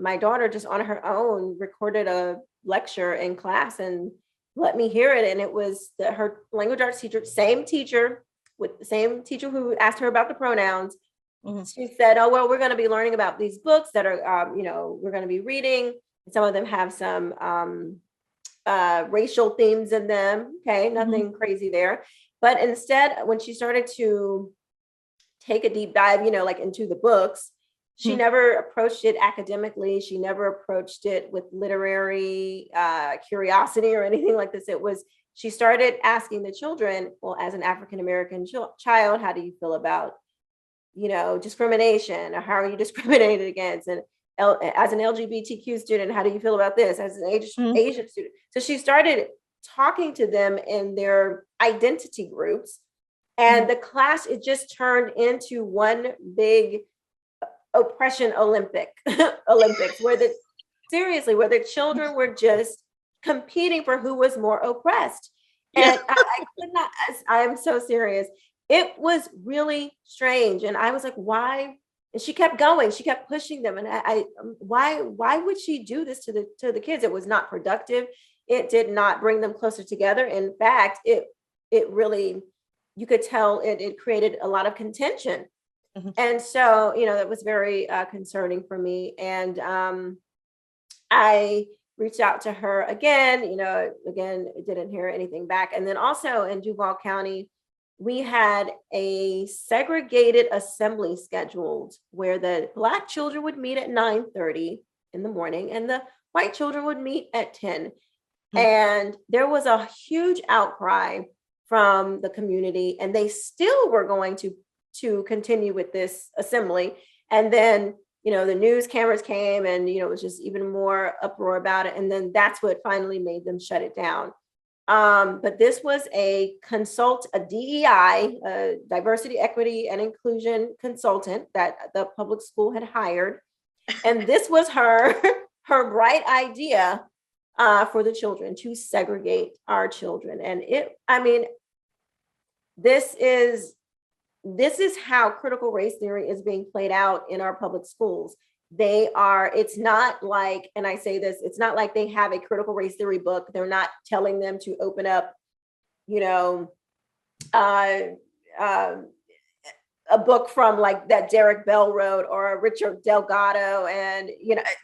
my daughter just on her own recorded a lecture in class and let me hear it. And it was her language arts teacher, same teacher with the same teacher who asked her about the pronouns. Mhm. She said, oh, well, we're going to be learning about these books that are, we're going to be reading. Some of them have some racial themes in them. Okay, nothing crazy there. But instead, when she started to take a deep dive, like into the books, she never approached it academically. She never approached it with literary curiosity or anything like this. She started asking the children, well, as an African-American child, how do you feel about, discrimination, or how are you discriminated against? And as an LGBTQ student, how do you feel about this? As an Asian student. So she started talking to them in their identity groups. And the class, it just turned into one big oppression Olympics, where the children were just competing for who was more oppressed. And I could not, I am so serious. It was really strange. And I was like, why? And she kept going, she kept pushing them. And why would she do this to the kids? It was not productive. It did not bring them closer together. In fact, it really, you could tell it created a lot of contention. And so, that was very concerning for me. And I reached out to her again, didn't hear anything back. And then also in Duval County, we had a segregated assembly scheduled where the Black children would meet at 9:30 in the morning and the white children would meet at 10. And there was a huge outcry from the community, and they still were going to continue with this assembly. And then, the news cameras came and, it was just even more uproar about it. And then that's what finally made them shut it down. But this was a DEI, diversity, equity, and inclusion consultant that the public school had hired. And this was her bright idea for the children, to segregate our children. And this is how critical race theory is being played out in our public schools. It's not like, and I say this, it's not like they have a critical race theory book. They're not telling them to open up, a book from like that Derek Bell wrote or Richard Delgado. And,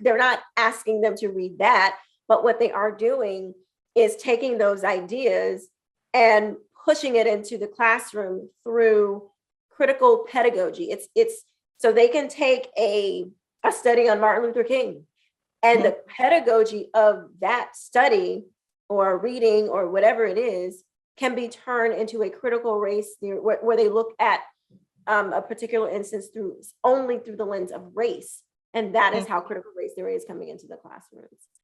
they're not asking them to read that. But what they are doing is taking those ideas and pushing it into the classroom through critical pedagogy. It's so they can take a study on Martin Luther King, and the pedagogy of that study or reading or whatever it is can be turned into a critical race theory where they look at a particular instance only through the lens of race. And that is how critical race theory is coming into the classrooms.